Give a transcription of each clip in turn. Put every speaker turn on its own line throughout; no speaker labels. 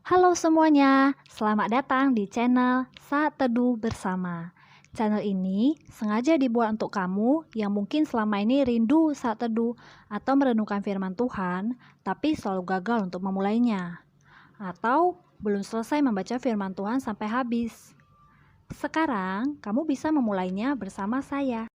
Halo semuanya, selamat datang di channel Saat Teduh Bersama. Channel ini sengaja dibuat untuk kamu yang mungkin selama ini rindu saat teduh atau merenungkan firman Tuhan, tapi selalu gagal untuk memulainya. Atau belum selesai membaca firman Tuhan sampai habis. Sekarang, kamu bisa memulainya bersama saya.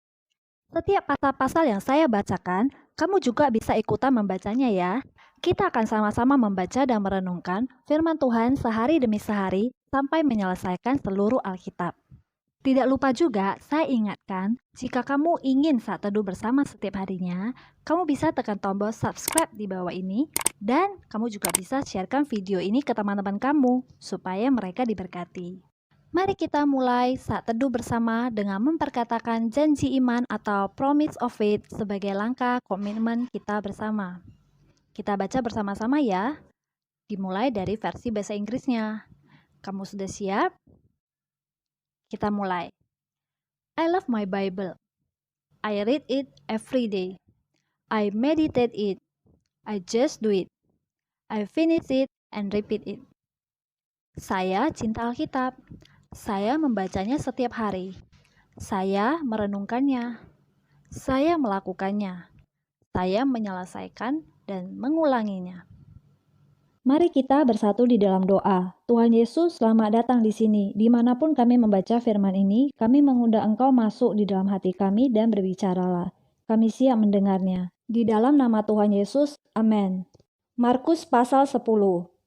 Setiap pasal-pasal yang saya bacakan, kamu juga bisa ikutan membacanya ya. Kita akan sama-sama membaca dan merenungkan firman Tuhan sehari demi sehari sampai menyelesaikan seluruh Alkitab. Tidak lupa juga, saya ingatkan, jika kamu ingin saat teduh bersama setiap harinya, kamu bisa tekan tombol subscribe di bawah ini, dan kamu juga bisa sharekan video ini ke teman-teman kamu, supaya mereka diberkati. Mari kita mulai saat teduh bersama dengan memperkatakan janji iman atau promise of faith sebagai langkah komitmen kita bersama. Kita baca bersama-sama ya. Dimulai dari versi bahasa Inggrisnya. Kamu sudah siap? Kita mulai. I love my Bible. I read it every day. I meditate it. I just do it. I finish it and repeat it. Saya cinta Alkitab. Saya membacanya setiap hari. Saya merenungkannya. Saya melakukannya. Saya menyelesaikan dan mengulanginya. Mari kita bersatu di dalam doa. Tuhan Yesus, selamat datang di sini. Dimanapun kami membaca firman ini, kami mengundang Engkau masuk di dalam hati kami dan berbicaralah. Kami siap mendengarnya. Di dalam nama Tuhan Yesus, amin. Markus pasal 10,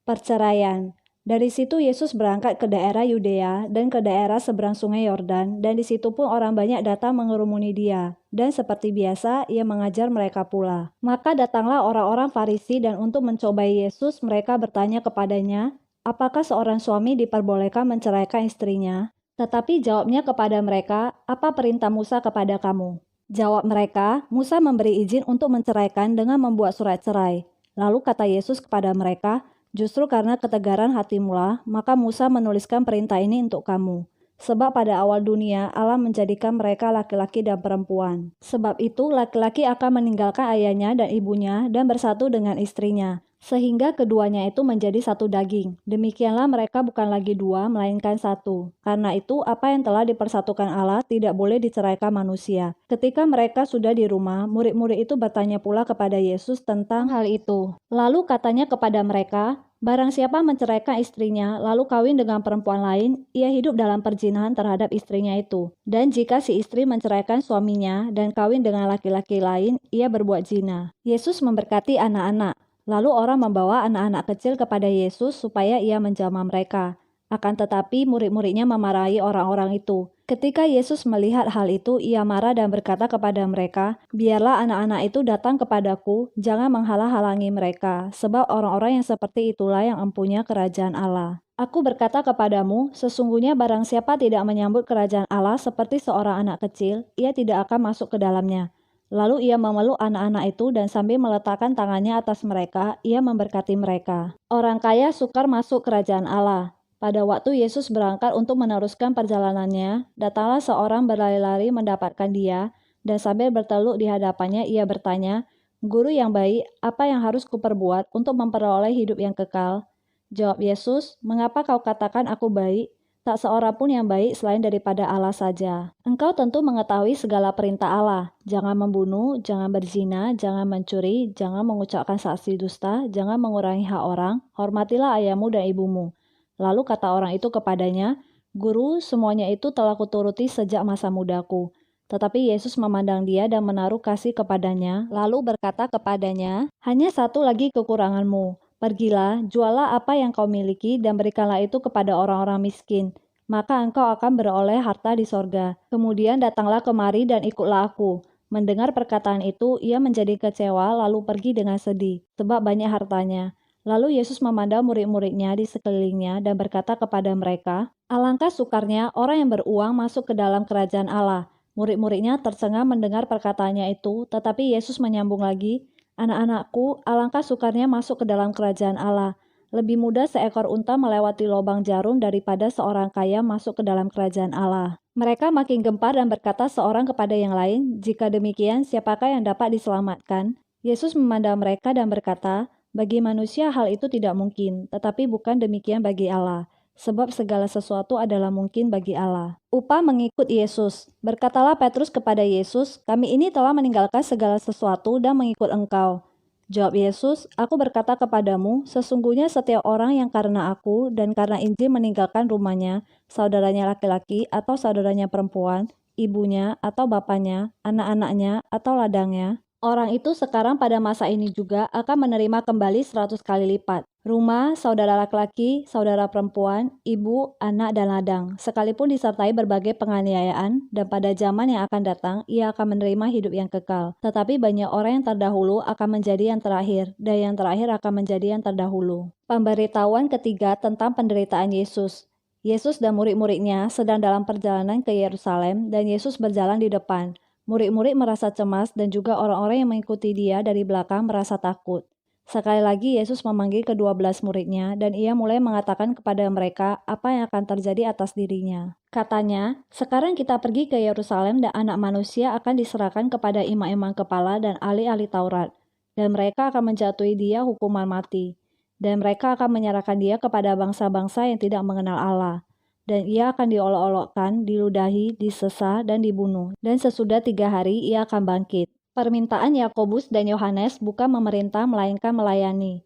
perceraian. Dari situ Yesus berangkat ke daerah Yudea dan ke daerah seberang sungai Yordan, dan di situ pun orang banyak datang mengerumuni dia. Dan seperti biasa, ia mengajar mereka pula. Maka datanglah orang-orang Farisi dan untuk mencobai Yesus, mereka bertanya kepadanya, apakah seorang suami diperbolehkan menceraikan istrinya? Tetapi jawabnya kepada mereka, apa perintah Musa kepada kamu? Jawab mereka, Musa memberi izin untuk menceraikan dengan membuat surat cerai. Lalu kata Yesus kepada mereka, justru karena ketegaran hatimulah, maka Musa menuliskan perintah ini untuk kamu. Sebab pada awal dunia Allah menjadikan mereka laki-laki dan perempuan. Sebab itu laki-laki akan meninggalkan ayahnya dan ibunya dan bersatu dengan istrinya, sehingga keduanya itu menjadi satu daging. Demikianlah mereka bukan lagi dua, melainkan satu. Karena itu apa yang telah dipersatukan Allah tidak boleh diceraikan manusia. Ketika mereka sudah di rumah, murid-murid itu bertanya pula kepada Yesus tentang hal itu. Lalu katanya kepada mereka, barang siapa menceraikan istrinya lalu kawin dengan perempuan lain, ia hidup dalam perzinahan terhadap istrinya itu. Dan jika si istri menceraikan suaminya dan kawin dengan laki-laki lain, ia berbuat zina. Yesus memberkati anak-anak. Lalu orang membawa anak-anak kecil kepada Yesus supaya ia menjamah mereka. Akan tetapi murid-muridnya memarahi orang-orang itu. Ketika Yesus melihat hal itu, ia marah dan berkata kepada mereka, biarlah anak-anak itu datang kepadaku, jangan menghalang-halangi mereka, sebab orang-orang yang seperti itulah yang empunya kerajaan Allah. Aku berkata kepadamu, sesungguhnya barang siapa tidak menyambut kerajaan Allah seperti seorang anak kecil, ia tidak akan masuk ke dalamnya. Lalu ia memeluk anak-anak itu dan sambil meletakkan tangannya atas mereka, ia memberkati mereka. Orang kaya sukar masuk kerajaan Allah. Pada waktu Yesus berangkat untuk meneruskan perjalanannya, datanglah seorang berlari-lari mendapatkan dia, dan sambil berteluk di hadapannya ia bertanya, Guru yang baik, apa yang harus kuperbuat untuk memperoleh hidup yang kekal? Jawab Yesus, mengapa kau katakan aku baik? Tak seorang pun yang baik selain daripada Allah saja. Engkau tentu mengetahui segala perintah Allah. Jangan membunuh, jangan berzina, jangan mencuri, jangan mengucapkan saksi dusta, jangan mengurangi hak orang, hormatilah ayahmu dan ibumu. Lalu kata orang itu kepadanya, Guru, semuanya itu telah kuturuti sejak masa mudaku. Tetapi Yesus memandang dia dan menaruh kasih kepadanya, lalu berkata kepadanya, hanya satu lagi kekuranganmu. Pergilah, jualah apa yang kau miliki dan berikanlah itu kepada orang-orang miskin. Maka engkau akan beroleh harta di sorga. Kemudian datanglah kemari dan ikutlah aku. Mendengar perkataan itu, ia menjadi kecewa lalu pergi dengan sedih, sebab banyak hartanya. Lalu Yesus memandang murid-muridnya di sekelilingnya dan berkata kepada mereka, alangkah sukarnya orang yang beruang masuk ke dalam kerajaan Allah. Murid-muridnya tercengang mendengar perkataannya itu, tetapi Yesus menyambung lagi, anak-anakku, alangkah sukarnya masuk ke dalam kerajaan Allah. Lebih mudah seekor unta melewati lubang jarum daripada seorang kaya masuk ke dalam kerajaan Allah. Mereka makin gempar dan berkata seorang kepada yang lain, jika demikian siapakah yang dapat diselamatkan? Yesus memandang mereka dan berkata, Bagi manusia hal itu tidak mungkin, tetapi bukan demikian bagi Allah, sebab segala sesuatu adalah mungkin bagi Allah. Upah mengikut Yesus. Berkatalah Petrus kepada Yesus, "Kami ini telah meninggalkan segala sesuatu dan mengikut Engkau." Jawab Yesus, "Aku berkata kepadamu, sesungguhnya setiap orang yang karena aku dan karena Injil meninggalkan rumahnya, saudaranya laki-laki atau saudaranya perempuan, ibunya atau bapaknya, anak-anaknya atau ladangnya, orang itu sekarang pada masa ini juga akan menerima kembali 100 kali lipat. Rumah, saudara laki-laki, saudara perempuan, ibu, anak, dan ladang, sekalipun disertai berbagai penganiayaan, dan pada zaman yang akan datang, ia akan menerima hidup yang kekal. Tetapi banyak orang yang terdahulu akan menjadi yang terakhir, dan yang terakhir akan menjadi yang terdahulu." Pemberitahuan ketiga tentang penderitaan Yesus. Yesus dan murid-muridnya sedang dalam perjalanan ke Yerusalem, dan Yesus berjalan di depan. Murid-murid merasa cemas dan juga orang-orang yang mengikuti dia dari belakang merasa takut. Sekali lagi Yesus memanggil ke-12 muridnya dan ia mulai mengatakan kepada mereka apa yang akan terjadi atas dirinya. Katanya, "Sekarang kita pergi ke Yerusalem dan Anak Manusia akan diserahkan kepada imam-imam kepala dan ahli-ahli Taurat. Dan mereka akan menjatuhi dia hukuman mati. Dan mereka akan menyerahkan dia kepada bangsa-bangsa yang tidak mengenal Allah. Dan ia akan diolok-olokkan, diludahi, disesah, dan dibunuh. Dan sesudah 3 hari ia akan bangkit." Permintaan Yakobus dan Yohanes bukan memerintah melainkan melayani.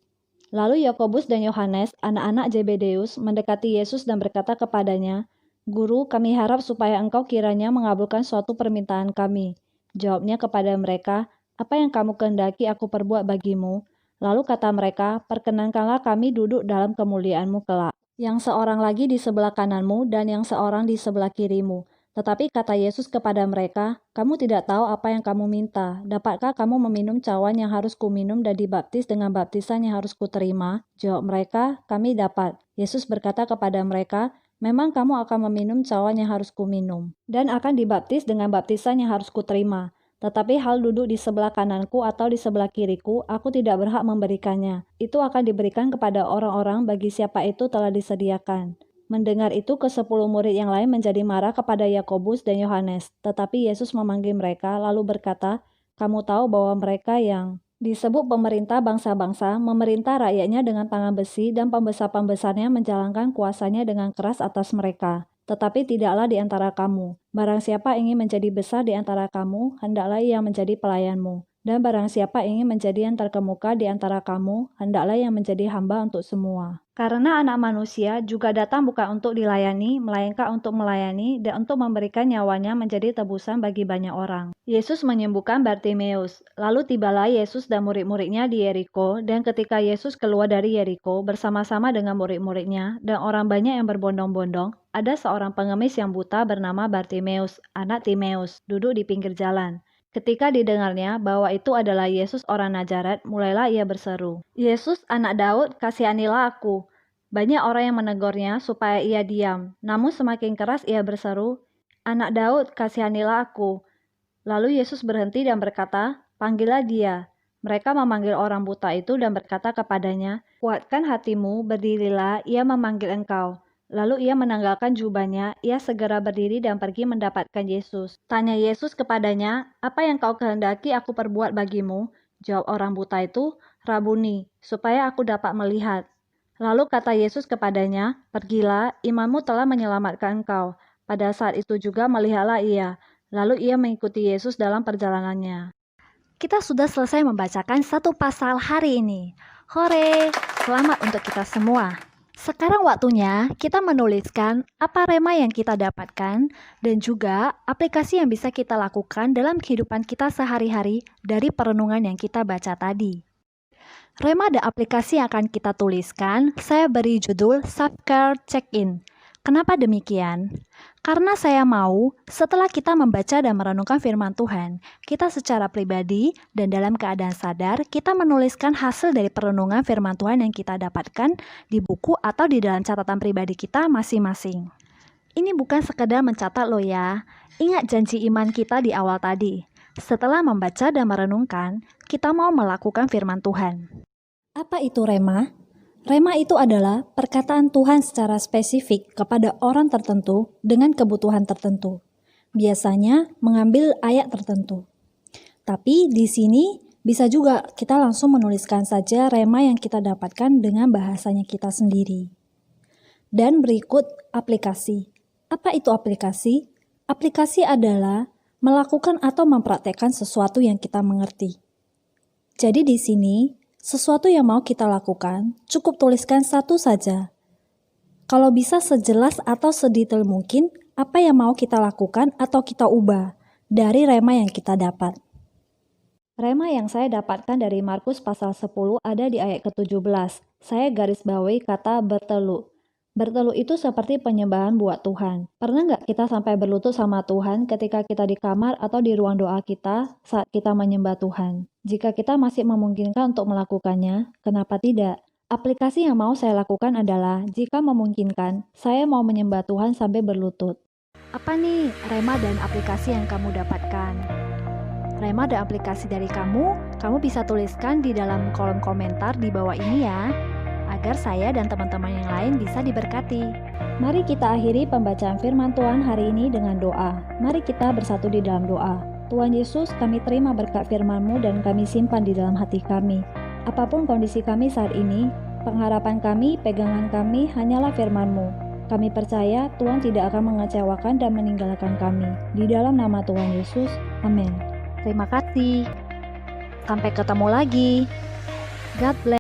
Lalu Yakobus dan Yohanes, anak-anak Zebedeus, mendekati Yesus dan berkata kepadanya, "Guru, kami harap supaya engkau kiranya mengabulkan suatu permintaan kami." Jawabnya kepada mereka, "Apa yang kamu kehendaki aku perbuat bagimu?" Lalu kata mereka, "Perkenankanlah kami duduk dalam kemuliaanmu kelak. Yang seorang lagi di sebelah kananmu dan yang seorang di sebelah kirimu." Tetapi kata Yesus kepada mereka, "Kamu tidak tahu apa yang kamu minta. Dapatkah kamu meminum cawan yang harus kuminum dan dibaptis dengan baptisan yang harus kuterima?" Jawab mereka, "Kami dapat." Yesus berkata kepada mereka, "Memang kamu akan meminum cawan yang harus kuminum, dan akan dibaptis dengan baptisan yang harus kuterima. Tetapi hal duduk di sebelah kananku atau di sebelah kiriku, aku tidak berhak memberikannya. Itu akan diberikan kepada orang-orang bagi siapa itu telah disediakan." Mendengar itu, ke-10 murid yang lain menjadi marah kepada Yakobus dan Yohanes. Tetapi Yesus memanggil mereka, lalu berkata, "Kamu tahu bahwa mereka yang disebut pemerintah bangsa-bangsa memerintah rakyatnya dengan tangan besi dan pembesar-pembesarnya menjalankan kuasanya dengan keras atas mereka. Tetapi tidaklah di antara kamu. Barang siapa ingin menjadi besar di antara kamu, hendaklah ia menjadi pelayanmu. Dan barang siapa ingin menjadi yang terkemuka di antara kamu, hendaklah yang menjadi hamba untuk semua. Karena Anak Manusia juga datang bukan untuk dilayani, melainkan untuk melayani dan untuk memberikan nyawanya menjadi tebusan bagi banyak orang." Yesus menyembuhkan Bartimeus. Lalu tibalah Yesus dan murid-muridnya di Yeriko, dan ketika Yesus keluar dari Yeriko bersama-sama dengan murid-muridnya dan orang banyak yang berbondong-bondong, ada seorang pengemis yang buta bernama Bartimeus, anak Timeus, duduk di pinggir jalan. Ketika didengarnya bahwa itu adalah Yesus orang Nazaret, mulailah ia berseru, "Yesus, anak Daud, kasihanilah aku." Banyak orang yang menegurnya supaya ia diam, namun semakin keras ia berseru, "Anak Daud, kasihanilah aku." Lalu Yesus berhenti dan berkata, "Panggillah dia." Mereka memanggil orang buta itu dan berkata kepadanya, "Kuatkan hatimu, berdirilah, ia memanggil engkau." Lalu ia menanggalkan jubahnya, ia segera berdiri dan pergi mendapatkan Yesus. Tanya Yesus kepadanya, "Apa yang kau kehendaki aku perbuat bagimu?" Jawab orang buta itu, "Rabuni, supaya aku dapat melihat." Lalu kata Yesus kepadanya, "Pergilah, imanmu telah menyelamatkan engkau." Pada saat itu juga melihatlah ia. Lalu ia mengikuti Yesus dalam perjalanannya. Kita sudah selesai membacakan satu pasal hari ini. Hore, selamat untuk kita semua. Sekarang waktunya kita menuliskan apa rema yang kita dapatkan dan juga aplikasi yang bisa kita lakukan dalam kehidupan kita sehari-hari dari perenungan yang kita baca tadi. Rema dan aplikasi yang akan kita tuliskan, saya beri judul Self-Care Check-in. Kenapa demikian? Karena saya mau setelah kita membaca dan merenungkan firman Tuhan, kita secara pribadi dan dalam keadaan sadar, kita menuliskan hasil dari perenungan firman Tuhan yang kita dapatkan di buku atau di dalam catatan pribadi kita masing-masing. Ini bukan sekedar mencatat loh ya. Ingat janji iman kita di awal tadi. Setelah membaca dan merenungkan, kita mau melakukan firman Tuhan. Apa itu rema? Rema itu adalah perkataan Tuhan secara spesifik kepada orang tertentu dengan kebutuhan tertentu. Biasanya mengambil ayat tertentu. Tapi di sini Bisa juga kita langsung menuliskan saja rema yang kita dapatkan dengan bahasanya kita sendiri. Dan berikut aplikasi. Apa itu aplikasi? Aplikasi adalah melakukan atau mempraktekkan sesuatu yang kita mengerti. Jadi di sini, sesuatu yang mau kita lakukan, cukup tuliskan satu saja. Kalau bisa sejelas atau sedetail mungkin, apa yang mau kita lakukan atau kita ubah dari rema yang kita dapat. Rema yang saya dapatkan dari Markus pasal 10 ada di ayat ke-17. Saya garis bawahi kata bertelut. Bertelut itu seperti penyembahan buat Tuhan. Pernah nggak kita sampai berlutut sama Tuhan ketika kita di kamar atau di ruang doa kita saat kita menyembah Tuhan? Jika kita masih memungkinkan untuk melakukannya, kenapa tidak? Aplikasi yang mau saya lakukan adalah, jika memungkinkan, saya mau menyembah Tuhan sampai berlutut. Apa nih rema dan aplikasi yang kamu dapatkan? Rema dan aplikasi dari kamu bisa tuliskan di dalam kolom komentar di bawah ini ya, agar saya dan teman-teman yang lain bisa diberkati. Mari kita akhiri pembacaan firman Tuhan hari ini dengan doa. Mari kita bersatu di dalam doa. Tuhan Yesus, kami terima berkat firman-Mu dan kami simpan di dalam hati kami. Apapun kondisi kami saat ini, pengharapan kami, pegangan kami hanyalah firman-Mu. Kami percaya Tuhan tidak akan mengecewakan dan meninggalkan kami. Di dalam nama Tuhan Yesus, amin. Terima kasih. Sampai ketemu lagi. God bless.